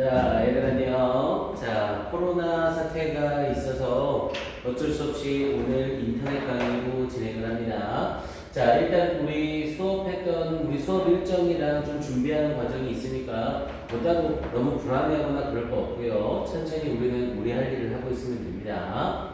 자, 애들 안녕. 자, 코로나 사태가 있어서 어쩔 수 없이 오늘 인터넷 강의로 진행을 합니다. 자, 일단 우리 수업 일정이랑 좀 준비하는 과정이 있으니까 따로 너무 불안해하거나 그럴 거 없고요. 천천히 우리는 우리 할 일을 하고 있으면 됩니다.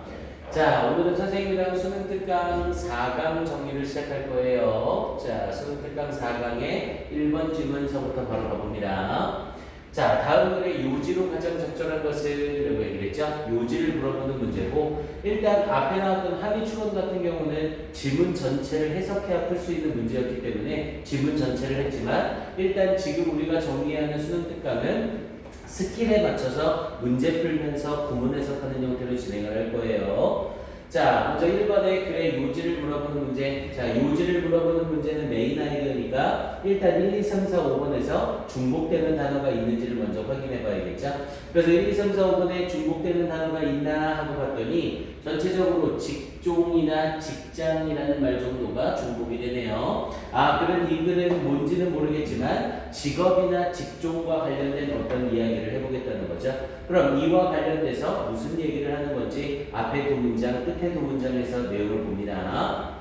자, 오늘은 선생님이랑 수능 특강 4강 정리를 시작할 거예요. 자, 수능 특강 4강의 1번 질문서부터 바로 가봅니다. 자, 다음 글에 요지로 가장 적절한 것을 라고 얘기를 했죠. 요지를 물어보는 문제고, 일단 앞에 나왔던 합의 추론 같은 경우는 지문 전체를 해석해야 풀 수 있는 문제였기 때문에 지문 전체를 했지만, 일단 지금 우리가 정리하는 수능 특강은 스킬에 맞춰서 문제 풀면서 구문 해석하는 형태로 진행을 할 거예요. 자, 먼저 1번에 글의 요지를 물어보는 문제. 자, 요지를 물어보는 문제는 메인 아이디어니까 일단 1, 2, 3, 4, 5번에서 중복되는 단어가 있는지를 먼저 확인해 봐야겠죠. 그래서 1, 2, 3, 4, 5번에 중복되는 단어가 있나 하고 봤더니 전체적으로 직종이나 직장이라는 말 정도가 중복이 되네요. 아, 그럼 이 글은 뭔지는 모르겠지만 직업이나 직종과 관련된 어떤 이야기를 해보겠다는 거죠. 그럼 이와 관련돼서 무슨 얘기를 하는 건지 앞에 두 문장, 끝에 두 문장에서 내용을 봅니다.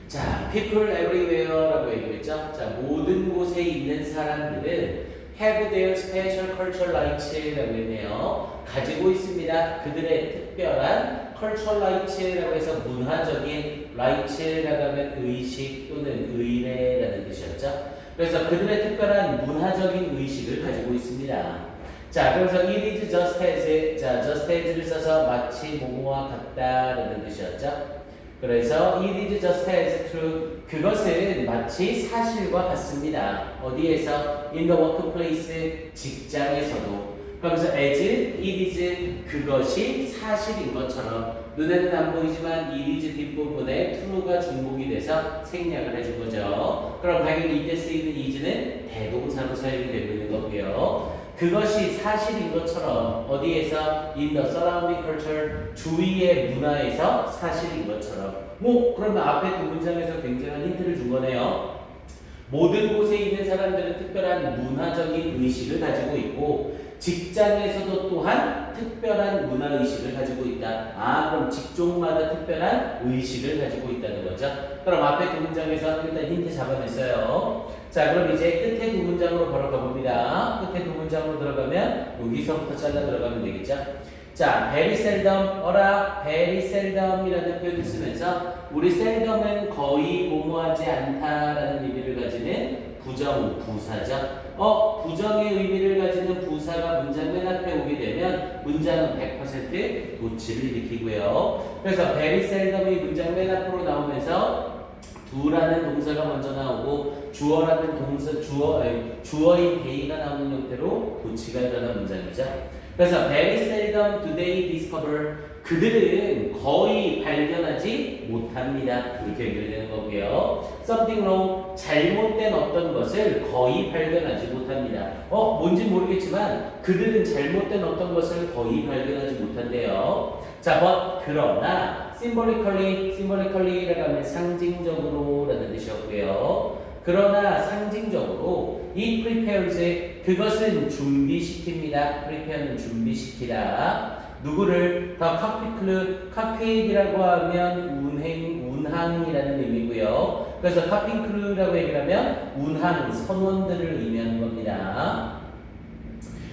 자, people everywhere라고 얘기했죠. 자, 모든 곳에 있는 사람들은 have their special cultural rights라고 했네요. 가지고 있습니다. 그들의 특별한 cultural rights라고 해서 문화적인 rights라고 하면 의식 또는 의례라는 뜻이었죠. 그래서 그들의 특별한 문화적인 의식을 가지고 있습니다. 자, 그래서 it is just as, 자, just as를 써서 마치 뭐뭐와 같다라는 뜻이었죠. 그래서 it is just as true. 그것은 마치 사실과 같습니다. 어디에서? in the workplace, 직장에서도. 그러면서 as it is, 그것이 사실인 것처럼. 눈에는 안 보이지만 it is 뒷부분에 true가 중복이 돼서 생략을 해준 거죠. 그럼 당연히 이때 쓰이는 is는 대동사로 사용이 되고 있는 거고요. 그것이 사실인 것처럼 어디에서 in the surrounding culture, 주위의 문화에서 사실인 것처럼. 뭐 그러면 앞에 두 문장에서 굉장한 힌트를 준 거네요. 모든 곳에 있는 사람들은 특별한 문화적인 의식을 가지고 있고 직장에서도 또한 특별한 문화의식을 가지고 있다. 아, 그럼 직종마다 특별한 의식을 가지고 있다는 거죠. 그럼 앞에 두 문장에서 일단 힌트 잡아냈어요. 자, 그럼 이제 끝에 두 문장으로 바로 가봅니다. 끝에 두 문장으로 들어가면 여기서부터 잘라 들어가면 되겠죠. 자, very seldom, very seldom이라는 표현을 쓰면서 우리 seldom은 거의 뭐뭐하지 않다라는 의미를 가지는 부정, 부사죠. 부정의 의미를 가지는 부사가 문장 맨 앞에 오게 되면 문장은 100% 도치를 일으키고요. 그래서 very seldom이 문장 맨 앞으로 나오면서 do라는 동사가 먼저 나오고 주어라는 동사, 주어인 they가 나오는 형태로 도치가 일어난 문장이죠. 그래서 very seldom do they discover, 그들은 거의 발견하지 못합니다. 이렇게 연결되는 거고요. something wrong, 잘못된 어떤 것을 거의 발견하지 못합니다. 뭔지 모르겠지만 그들은 잘못된 어떤 것을 거의 발견하지 못한대요. 자, 그러나 symbolically라고 하면 상징적으로 라는 뜻이었고요. 그러나 상징적으로 이 prepares, 그것은 준비시킵니다. prepare는 준비시키다. 누구를? 더 카피이라고 하면 운항이라는 의미고요. 그래서 카피크루라고 얘기하면 운항 선원들을 의미하는 겁니다.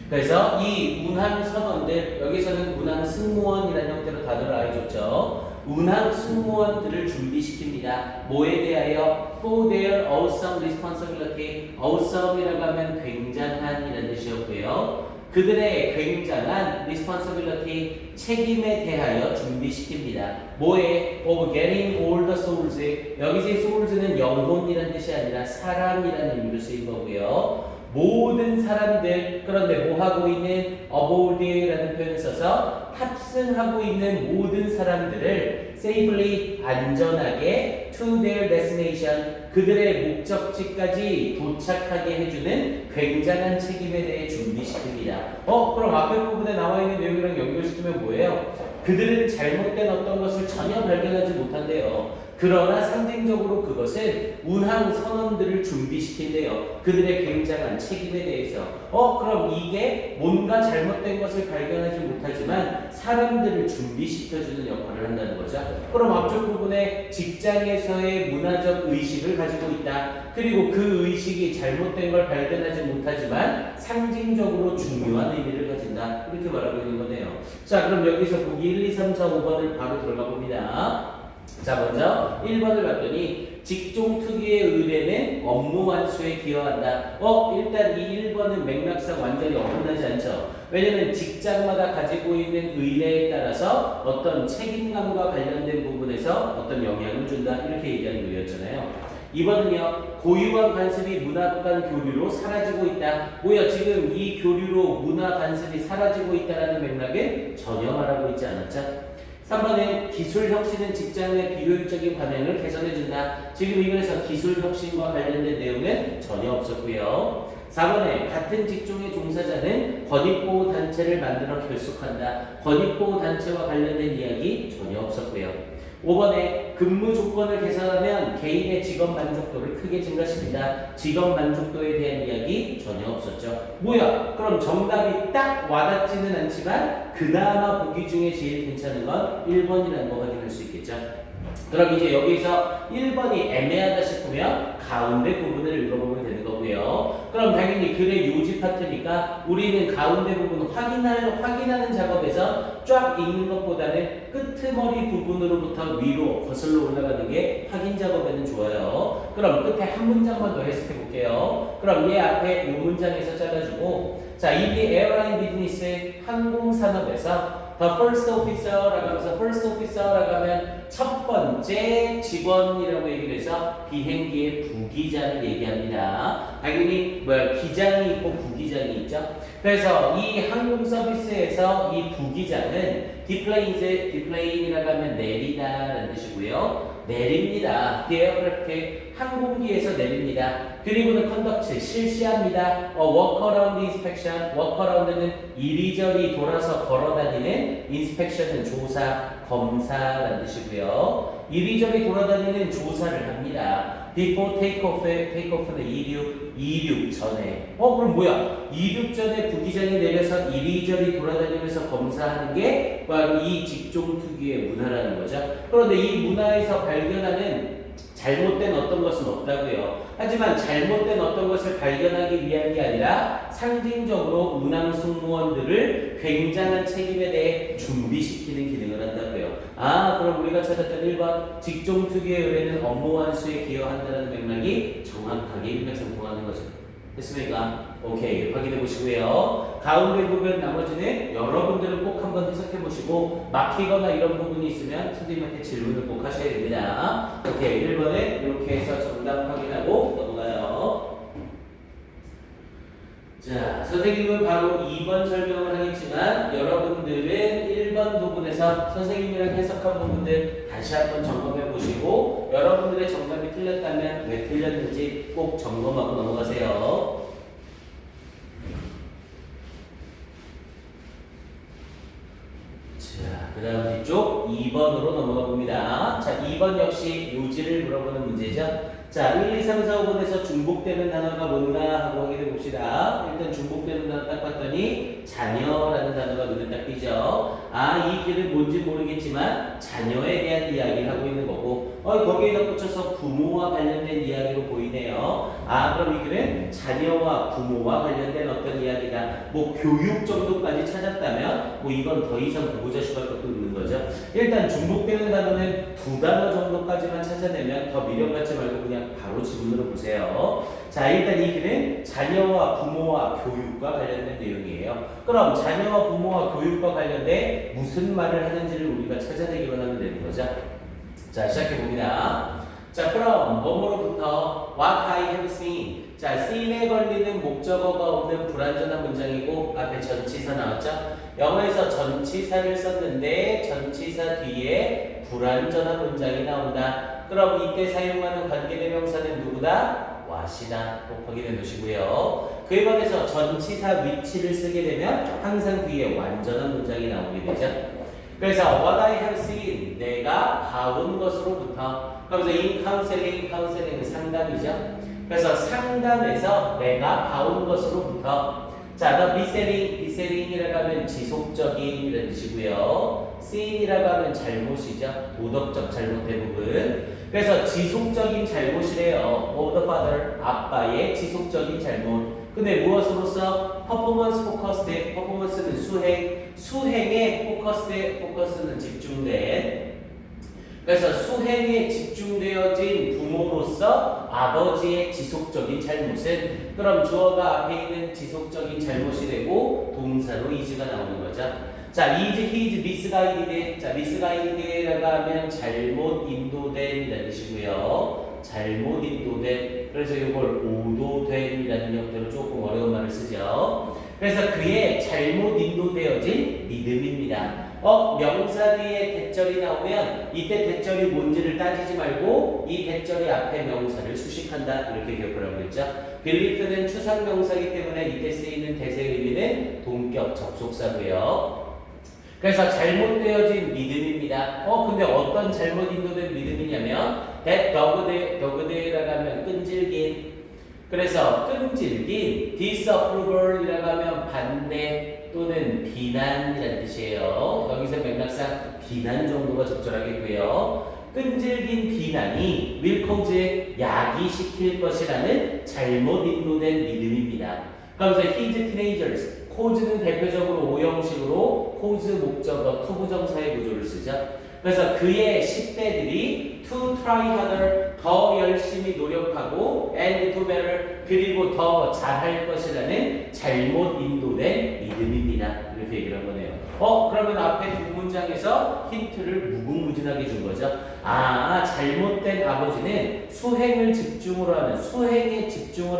그래서 이 운항 선원들, 여기서는 운항 승무원이라는 형태로 단어를 아예 줬죠. 운항 승무원들을 준비시킵니다. 뭐에 대하여? For their awesome responsibility. awesome이라고 하면 굉장한 이라는 뜻이었고요. 그들의 굉장한 responsibility, 책임에 대하여 준비시킵니다. 뭐에? Of getting all the souls. 여기서의 souls는 영혼이라는 뜻이 아니라 사람이라는 의미로 쓰인 거고요. 모든 사람들, 그런데 뭐 하고 있는 aboard라는 표현을 써서 탑승하고 있는 모든 사람들을 safely, 안전하게 to their destination, 그들의 목적지까지 도착하게 해주는 굉장한 책임에 대해 준비시킵니다. 그럼 앞에 부분에 나와 있는 내용이랑 연결시키면 뭐예요? 그들은 잘못된 어떤 것을 전혀 발견하지 못한대요. 그러나 상징적으로 그것은 운항 선원들을 준비시킨대요. 그들의 굉장한 책임에 대해서. 그럼 이게 뭔가 잘못된 것을 발견하지 못하지만 사람들을 준비시켜주는 역할을 한다는 거죠. 그럼 앞쪽 부분에 직장에서의 문화적 의식을 가지고 있다. 그리고 그 의식이 잘못된 걸 발견하지 못하지만 상징적으로 중요한 의미를 가진다. 이렇게 말하고 있는 거네요. 자, 그럼 여기서 보기 1, 2, 3, 4, 5번을 바로 들어가 봅니다. 자, 먼저 1번을 봤더니 직종 특유의 의뢰는 업무 완수에 기여한다. 일단 이 1번은 맥락상 완전히 어긋나지 않죠. 왜냐면 직장마다 가지고 있는 의뢰에 따라서 어떤 책임감과 관련된 부분에서 어떤 영향을 준다. 이렇게 얘기하는 거였잖아요. 2번은요. 고유한 관습이 문화 간 교류로 사라지고 있다. 뭐야, 지금 이 교류로 문화 관습이 사라지고 있다는 맥락에 전혀 말하고 있지 않았죠. 3번은 기술 혁신은 직장 내 비효율적인 관행을 개선해준다. 지금 이거에서 기술 혁신과 관련된 내용은 전혀 없었고요. 4번에 같은 직종의 종사자는 권익보호단체를 만들어 결속한다. 권익보호단체와 관련된 이야기 전혀 없었고요. 5번에 근무 조건을 개선하면 개인의 직업 만족도를 크게 증가시킨다. 직업 만족도에 대한 이야기 전혀 없었죠. 뭐야? 그럼 정답이 딱 와닿지는 않지만 그나마 보기 중에 제일 괜찮은 건 1번이라는 거 확인할 수 있겠죠. 그럼 이제 여기서 1번이 애매하다 싶으면 가운데 부분을 읽어보면 되는 거고요. 그럼 당연히 글의 요지 파트니까 우리는 가운데 부분 확인하는 작업에서 쫙 읽는 것보다는 끄트머리 부분으로부터 위로 거슬러 올라가는 게 확인 작업에는 좋아요. 그럼 끝에 한 문장만 더 해석해 볼게요. 그럼 얘 앞에 이 문장에서 잘라주고, 자, 이게 에어라인 비즈니스 항공산업에서 The first officer라고 하면서 first officer라고 하면 첫 번째 직원이라고 얘기를 해서 비행기의 부기장을 얘기합니다. 당연히 기장이 있고 부기장이 있죠. 그래서 이 항공 서비스에서 이 부기장은 디플레인이라고 하면 내리다라는 뜻이고요. 내립니다. The aircraft 항공기에서 내립니다. 그리고는 컨덕트 실시합니다. Walk around inspection. Walk around는 이리저리 돌아서 걸어다니는, inspection은 조사, 검사라는 뜻이고요. 이리저리 돌아다니는 조사를 합니다. Before takeoff는 이륙 전에. 그럼 뭐야? 이륙 전에 부기장이 내려서 이리저리 돌아다니면서 검사하는 게 바로 이 직종 특유의 문화라는 거죠. 그런데 이 문화에서 발견하는 잘못된 어떤 것은 없다고요. 하지만 잘못된 어떤 것을 발견하기 위한 게 아니라 상징적으로 운항 승무원들을 굉장한 책임에 대해 준비시키는 기능을 한다고요. 그럼 우리가 찾았던 1번 직종 특유의 의뢰는 업무 완수에 기여한다는 맥락이 정확하게 일맥상통하는 거죠. 됐습니까? 오케이, 확인해 보시고요. 가운데 부분 나머지는 여러분들은 꼭 한번 해석해 보시고 막히거나 이런 부분이 있으면 선생님한테 질문을 꼭 하셔야 됩니다. 오케이, 1번에 이렇게 해서 정답 확인하고 넘어가요. 자, 선생님은 바로 2번 설명을 하겠지만 여러분들은 1번 부분에서 선생님이랑 해석한 부분들 다시 한번 점검해 보시고 여러분들의 정답이 틀렸다면 왜 틀렸는지 꼭 점검하고 넘어가세요. 자, 그 다음 뒤쪽 2번으로 넘어가 봅니다. 자, 2번 역시 요지를 물어보는 문제죠. 자, 1, 2, 3, 4, 5번에서 중복되는 단어가 뭔가 하고 확인해 봅시다. 일단 중복되는 단어 딱 봤더니 자녀라는 단어가 눈에 딱 띄죠. 이 글은 뭔지 모르겠지만 자녀에 대한 이야기를 하고 있는 거고 거기에 덧붙여서 부모와 관련된 이야기로 보이네요. 그럼 이 글은 자녀와 부모와 관련된 어떤 이야기다. 교육 정도까지 찾았다면 이건 더 이상 보고자식할 것도 없는 거죠. 일단 중복되는 단어는 2단어 정도까지만 찾아내면 더 미련받지 말고 그냥 바로 지문으로 보세요. 자, 일단 이 글은 자녀와 부모와 교육과 관련된 내용이에요. 그럼 자녀와 부모와 교육과 관련된 무슨 말을 하는지를 우리가 찾아내기만 하면 되는 거죠. 자, 시작해 봅니다. 자, 그럼 뭐뭐로부터 what I have seen. 자, seen에 걸리는 목적어가 없는 불완전한 문장이고 앞에 전치사 나왔죠? 영어에서 전치사를 썼는데 전치사 뒤에 불완전한 문장이 나온다. 그럼 이때 사용하는 관계대명사는 누구다? what이다. 꼭 확인해 놓으시고요. 그에 반해서 전치사 위치를 쓰게 되면 항상 뒤에 완전한 문장이 나오게 되죠. 그래서 what I have seen, 내가 봐온 것으로부터 그러면서 in counseling은 상담이죠. 그래서 상담에서 내가 봐온 것으로부터 자, the besetting이라고 하면 지속적인 이런 뜻이고요. sin이라고 하면 잘못이죠. 도덕적 잘못 대부분. 그래서 지속적인 잘못이래요. of the father, 아빠의 지속적인 잘못. 근데 무엇으로서? performance focused, performance는 수행에 focus는 집중된. 그래서 수행에 집중되어진 부모로서 아버지의 지속적인 잘못은 그럼 주어가 앞에 있는 지속적인 잘못이 되고 동사로 is가 나오는 거죠. 자, his misguided. 자, misguided라고 하면 잘못 인도된 이라는 뜻이고요. 잘못 인도된. 그래서 이걸 오도된이라는 형태로 조금 어려운 말을 쓰죠. 그래서 그의 잘못 인도되어진 믿음입니다. 명사 뒤에 대절이 나오면 이때 대절이 뭔지를 따지지 말고 이 대절이 앞에 명사를 수식한다 이렇게 기억을 하고 있죠. belief는 추상 명사이기 때문에 이때 쓰이는 대세 의미는 동격 접속사고요. 그래서 잘못되어진 믿음입니다. 근데 어떤 잘못 인도된 믿음이냐면 that dogged라고 하면 끈질긴. 그래서 끈질긴 disapproval이라고 하면 반대 또는 비난이라는 뜻이에요. 여기서 맥락상 비난 정도가 적절하겠고요. 끈질긴 비난이 will cause 야기시킬 것이라는 잘못 인도된 믿음입니다. 그러면서 his teenagers, cause는 대표적으로 오형식으로 cause 목적어 투부정사의 구조를 쓰죠. 그래서 그의 10대들이 to try harder, 더 열심히 노력하고 and do better, 그리고 더 잘할 것이라는 잘못 인도된 믿음입니다. 이렇게 얘기를 한 거네요. 그러면 앞에 두 문장에서 힌트를 무궁무진하게 준 거죠. 잘못된 아버지는 수행에 집중을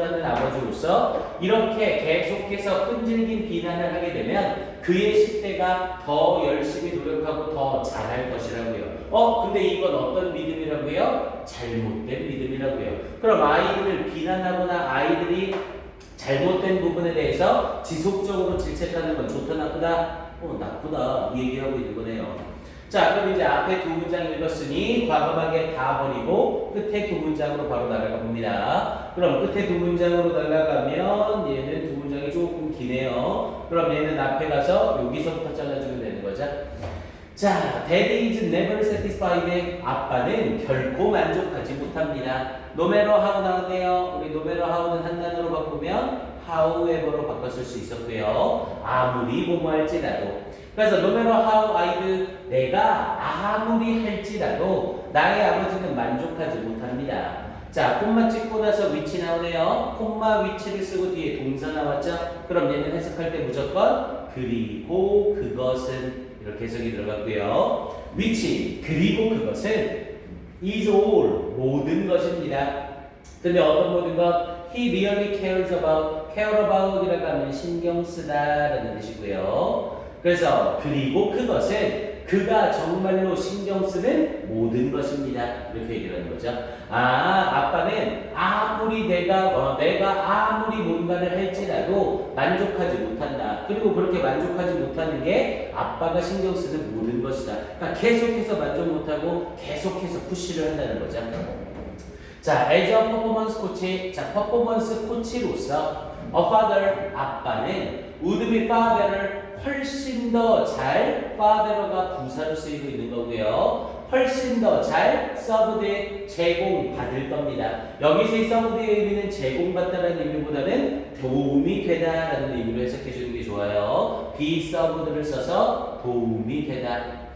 하는 아버지로서 이렇게 계속해서 끈질긴 비난을 하게 되면 그의 10대가 더 열심히 노력하고 더 잘할 것이라고요. 근데 이건 어떤 믿음이라고요? 잘못된 믿음이라고요. 그럼 아이들을 비난하거나 아이들이 잘못된 부분에 대해서 지속적으로 질책하는 건 좋다 나쁘다? 나쁘다 이 얘기하고 있는 거네요. 자, 그럼 이제 앞에 두 문장 읽었으니 과감하게 다 버리고 끝에 두 문장으로 바로 날아가 봅니다. 그럼 끝에 두 문장으로 날아가면 얘는 두 문장이 조금 기네요. 그럼 얘는 앞에 가서 여기서부터 잘라주면 되는 거죠. 자, Daddy is never satisfied. 아빠는 결코 만족하지 못합니다. No matter how 나왔네요. 우리 no matter how는 한 단어로 바꾸면 however로 바꿨을 수 있었고요. 아무리 뭐뭐 할지라도. 그래서 no matter how I'd, 내가 아무리 할지라도 나의 아버지는 만족하지 못합니다. 자, 콤마 찍고 나서 위치 나오네요. 콤마 위치를 쓰고 뒤에 동사 나왔죠? 그럼 얘는 해석할 때 무조건 그리고 그것은 이렇게 해석이 들어갔고요. 위치, 그리고 그것은 is all, 모든 것입니다. 근데 어떤 모든 것? He really cares about, care about이라고 하면 신경 쓰다라는 뜻이고요. 그래서 그리고 그것은 그가 정말로 신경 쓰는 모든 것입니다. 이렇게 얘기를 하는 거죠. 아빠는 아무리 내가 아무리 뭔가를 할지라도 만족하지 못한다. 그리고 그렇게 만족하지 못하는 게 아빠가 신경 쓰는 모든 것이다. 그러니까 계속해서 만족 못하고 계속해서 푸시를 한다는 거죠. 자, as a performance coach, 자, 퍼포먼스 코치로서 a father, 아빠는 would be far better, 훨씬 더 잘, far better가 부사로 쓰이고 있는 거고요. 훨씬 더 잘 served, 제공받을 겁니다. 여기서의 served의 의미는 제공받다라는 의미보다는 도움이 되다라는 의미로 해석해 주는 게 좋아요. be served를 써서 도움이 되다.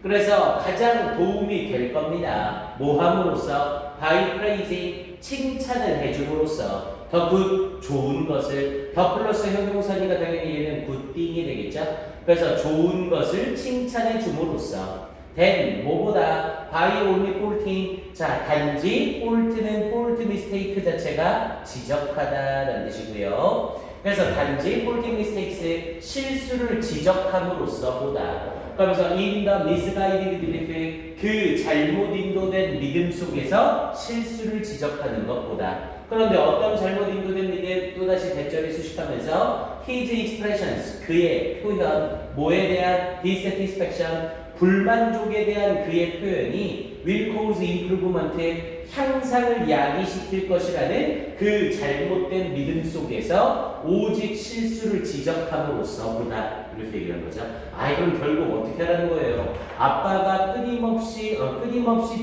그래서 가장 도움이 될 겁니다. 뭐 함으로써? by praising, 칭찬을 해줌으로써 더 굿, 좋은 것을, 더 플러스 형용사니까 당연히 얘는 굿띵이 되겠죠. 그래서 좋은 것을 칭찬해 줌으로써 then, 뭐보다 by only faulting, 자, 단지 fault는 fault mistake 자체가 지적하다라는 뜻이고요. 그래서 단지 faulting mistakes, 실수를 지적함으로써 보다. 그러면서 in the misguided belief, 그 잘못 인도된 믿음 속에서 실수를 지적하는 것보다. 그런데 어떤 잘못 인도된 믿음, 또다시 대절이 수식하면서 his expressions, 그의 표현, 뭐에 대한 dissatisfaction, 불만족에 대한 그의 표현이 will cause improvement에 향상을 야기시킬 것이라는 그 잘못된 믿음 속에서 오직 실수를 지적함으로써 보다 이렇게 얘기한 거죠. 아, 이건 결국 어떻게 하라는 거예요? 아빠가 끊임없이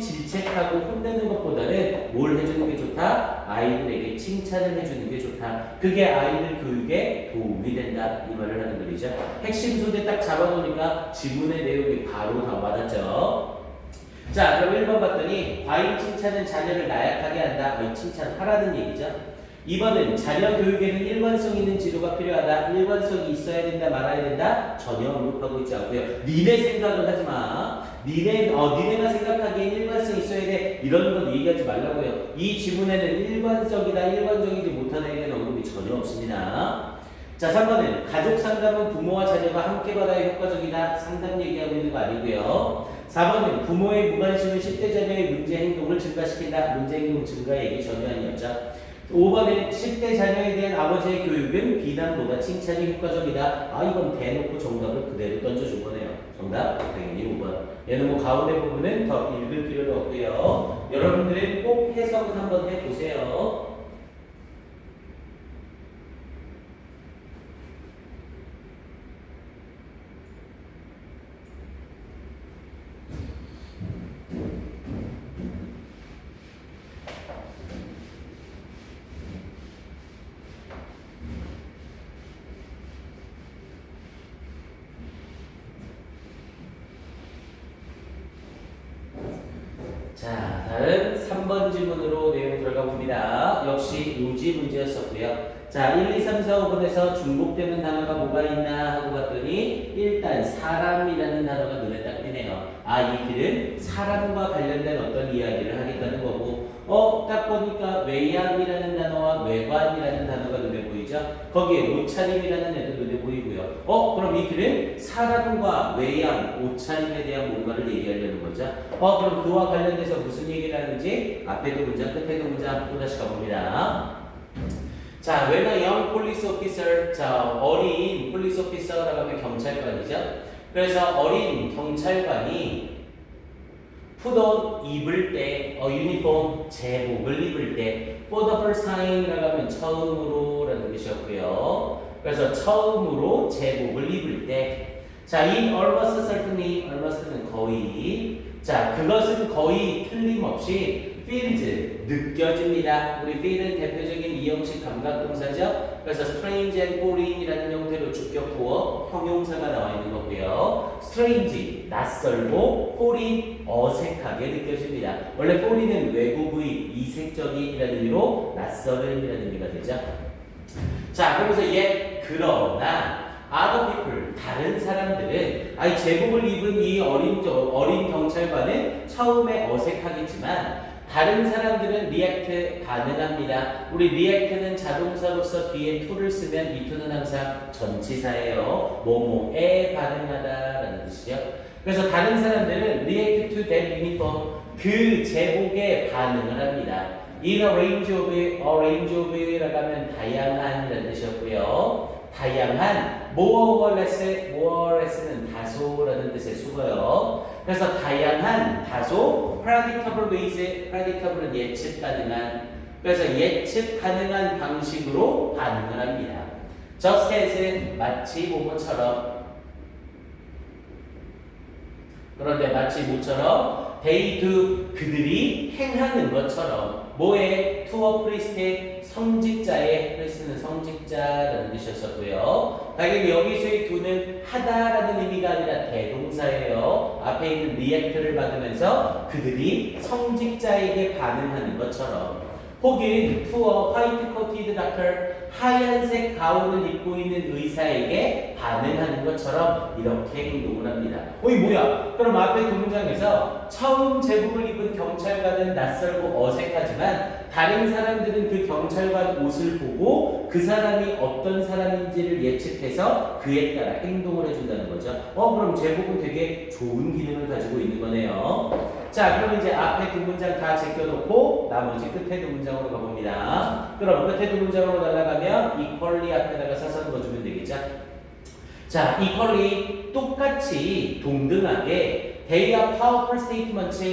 질책하고 혼내는 것보다는 뭘 해주는 게 좋다? 아이들에게 칭찬을 해주는 게 좋다. 그게 아이들 교육에 도움이 된다. 이 말을 하는 거죠. 핵심 소재 딱 잡아놓으니까 지문의 내용이 바로 다 와닿죠. 자, 그럼 1번 봤더니 과잉 칭찬은 자녀를 나약하게 한다. 칭찬하라는 얘기죠. 2번은 자녀 교육에는 일관성 있는 지도가 필요하다. 일관성이 있어야 된다, 말아야 된다. 전혀 언급하고 있지 않고요. 니네 생각을 하지 마. 니네가 생각하기엔 일관성 있어야 돼. 이런 건 얘기하지 말라고요. 이 지문에는 일관적이다, 일관적이지 못하다에 대한 언급이 전혀 없습니다. 자, 3번은 가족 상담은 부모와 자녀가 함께 받아야 효과적이다. 상담 얘기하고 있는 거 아니고요. 4번은 부모의 무관심은 10대 자녀의 문제 행동을 증가시킨다. 문제 행동 증가 얘기 전혀 아니었죠. 5번은 10대 자녀에 대한 아버지의 교육은 비난보다 칭찬이 효과적이다. 아, 이건 대놓고 정답을 그대로 던져준 거네요. 정답 당연히 5번. 얘는 뭐 가운데 부분은 더 읽을 필요는 없고요. 여러분들은 꼭 해석을 한번 해보세요. 자, 다음 3번 질문으로 내용 들어가 봅니다. 역시 요지 문제였었고요. 자, 1, 2, 3, 4, 5번에서 중복되는 단어가 뭐가 있나 하고 봤더니 일단 사람이라는 단어가 눈에 딱 띄네요. 아, 이 글은 사람과 관련된 어떤 이야기를 하겠다는 거고, 딱 보니까 외양이라는 단어와 외관이라는 단어가 눈에 보이죠? 거기에 옷차림이라는 애도 눈에 보이고요. 그럼 이 글은 사람과 외양, 옷차림에 대한 뭔가를 얘기하려는 거죠. 그럼 그와 관련돼서 무슨 얘기를 하는지 앞에도 문장, 끝에도 문장 또다시 가봅니다. 자, when a young police officer, 자, 어린 police officer라고 하면 경찰관이죠. 그래서 어린 경찰관이 put on 입을 때, 유니폼, 제복을 입을 때, for the first time라고 하면 처음으로라는 뜻이었고요. 그래서 처음으로 제복을 입을 때, 자, in almost certainly, almost는 거의, 자, 그것은 거의 틀림없이 feels, 느껴집니다. 우리 feel은 대표적인 이형식 감각동사죠. 그래서 strange and foreign이라는 형태로 주격구어 형용사가 나와 있는 거고요. strange, 낯설고 foreign, 어색하게 느껴집니다. 원래 foreign은 외국의, 이색적인이라는 의미로 낯설은이라는 의미가 되죠. 자, 그러면서 그러나 other people, 다른 사람들은 제복을 입은 이 어린 경찰관은 처음에 어색하겠지만 다른 사람들은 react 반응합니다. 우리 react는 자동사로서 뒤에 to를 쓰면 이 to는 항상 전치사예요. 뭐뭐에 반응하다라는 뜻이죠. 그래서 다른 사람들은 react to that uniform, 그 제복에 반응을 합니다. In a range of라고 하면 다양한이라는 뜻이었고요. 다양한, more or less는 다소라는 뜻의 수고요. 그래서 다양한, 다소, predictable ways, predictable은 예측 가능한, 그래서 예측 가능한 방식으로 반응을 합니다. just as, 마치 뭐뭐처럼, 그런데 마치 뭐처럼, they do, 그들이 행하는 것처럼, 뭐에, to a priest, 성직자의, priest는 성직자라는 뜻이었었고요. 당연히 여기서의 do는 하다라는 의미가 아니라 대동사예요. 앞에 있는 react를 받으면서 그들이 성직자에게 반응하는 것처럼, 혹은 to a white-coated doctor, 하얀색 가운을 입고 있는 의사에게 반응하는 것처럼 이렇게 행동을 합니다. 어이 뭐야? 그럼 앞에 두 문장에서 처음 제복을 입은 경찰관은 낯설고 어색하지만 다른 사람들은 그 경찰관 옷을 보고 그 사람이 어떤 사람인지를 예측해서 그에 따라 행동을 해준다는 거죠. 그럼 제복은 되게 좋은 기능을 가지고 있는 거네요. 자, 그럼 이제 앞에 두 문장 다 제껴놓고 나머지 끝에 두 문장으로 가봅니다. 그럼 끝에 두 문장으로 날아가면 equally 앞에다가 사서 넣어주면 되겠죠? 자, equally 똑같이 동등하게 they are powerful statements,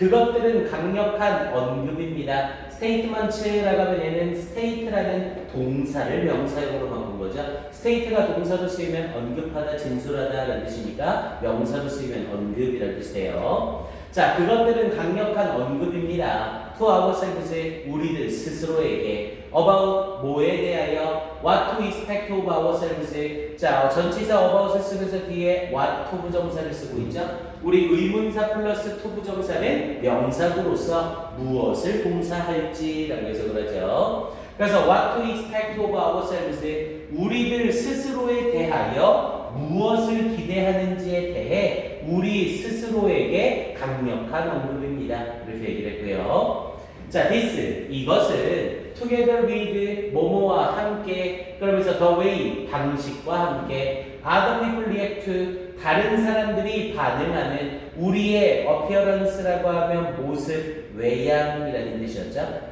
그것들은 강력한 언급입니다. 스테이트먼트라고 하면 얘는 state라는 동사를 명사형으로 바꾼 거죠. state가 동사로 쓰이면 언급하다, 진술하다라는 뜻이니까 명사로 쓰이면 언급이라는 뜻이에요. 자, 그것들은 강력한 언급입니다. to ourselves, 우리들 스스로에게. about, 뭐에 대하여. what to expect of ourselves. 자, 전치사 about을 쓰면서 뒤에 what to 부정사를 쓰고 있죠. 우리 의문사 플러스 to 부정사는 명사구로서 무엇을 동사할지라고 해서 그러죠. 그래서 what to expect of ourselves, 우리들 스스로에 대하여 무엇을 기대하는지에 대해 우리 스스로에게 강력한 언급입니다. 이렇게 얘기를 했고요. 자, this, 이것은 together with, 뭐뭐와 함께, 그러면서 the way, 방식과 함께, other people react to, 다른 사람들이 반응하는 우리의 appearance라고 하면 모습, 외양이라는 뜻이었죠.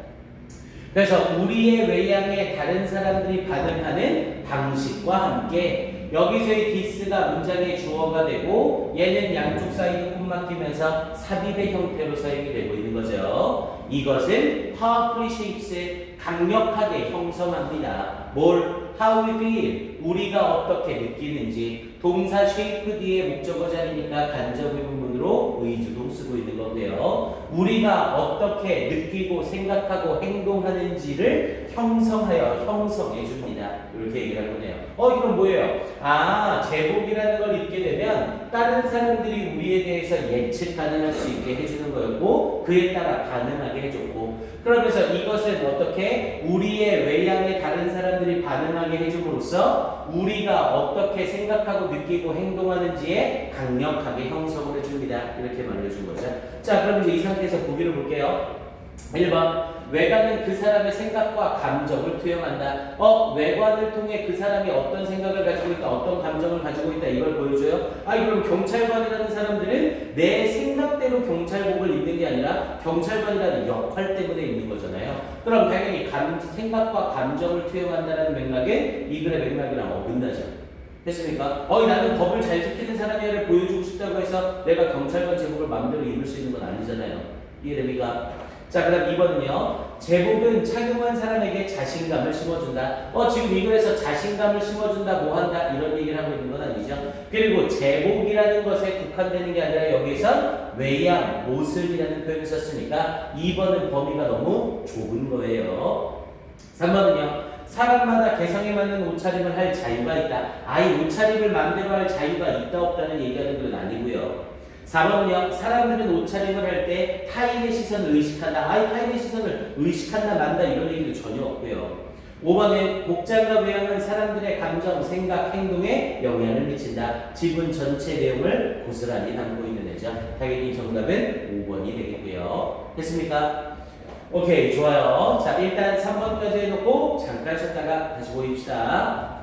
그래서 우리의 외양에 다른 사람들이 반응하는 방식과 함께 여기서의 this가 문장의 주어가 되고 얘는 양쪽 사이드 콤마 끼면서 삽입의 형태로 사용이 되고 있는 거죠. 이것은 powerfully shapes, 강력하게 형성합니다. 뭘? How we feel, 우리가 어떻게 느끼는지. 동사 shape 뒤에 목적어 자리니까 간접의 부분으로 의주동 쓰고 있는 건데요. 우리가 어떻게 느끼고 생각하고 행동하는지를 형성해 줍니다. 이렇게 얘기를 한 거네요. 이건 뭐예요? 아, 제복이라는 걸 입게 되면 다른 사람들이 우리에 대해서 예측 가능할 수 있게 해주는 거였고 그에 따라 반응하게 해줬고, 그러면서 이것은 어떻게 우리의 외양에 다른 사람들이 반응하게 해줌으로써 우리가 어떻게 생각하고 느끼고 행동하는지에 강력하게 형성을 해줍니다. 이렇게 말해준 거죠. 자, 그럼 이제 이 상태에서 보기를 볼게요. 1번, 외관은 그 사람의 생각과 감정을 투영한다. 외관을 통해 그 사람이 어떤 생각을 가지고 있다, 어떤 감정을 가지고 있다, 이걸 보여줘요. 그럼 경찰관이라는 사람들은 내 생각대로 경찰복을 입는 게 아니라 경찰관이라는 역할 때문에 입는 거잖아요. 그럼 당연히 생각과 감정을 투영한다는 맥락은 이 글의 맥락이랑 어긋나죠. 됐습니까? 나는 법을 잘 지키는 사람이야를 보여주고 싶다고 해서 내가 경찰관 제복을 마음대로 입을 수 있는 건 아니잖아요. 이해됩니까? 자, 그다음 2번은요. 제복은 착용한 사람에게 자신감을 심어준다. 지금 이 글에서 자신감을 심어준다, 뭐한다 이런 얘기를 하고 있는 건 아니죠. 그리고 제복이라는 것에 국한되는 게 아니라 여기서 외양, 모습이라는 표현을 썼으니까 2번은 범위가 너무 좁은 거예요. 3번은요. 사람마다 개성에 맞는 옷차림을 할 자유가 있다. 이 옷차림을 마음대로 할 자유가 있다 없다는 얘기하는 건 아니고요. 4번은요. 사람들은 옷차림을 할 때 타인의 시선을 의식한다. 타인의 시선을 의식한다, 만다 이런 얘기도 전혀 없고요. 5번은 복장과 외양은 사람들의 감정, 생각, 행동에 영향을 미친다. 지문 전체 내용을 고스란히 담고 있는 애죠. 당연히 정답은 5번이 되겠고요. 됐습니까? 오케이, 좋아요. 자, 일단 3번까지 해놓고 잠깐 쉬었다가 다시 보입시다.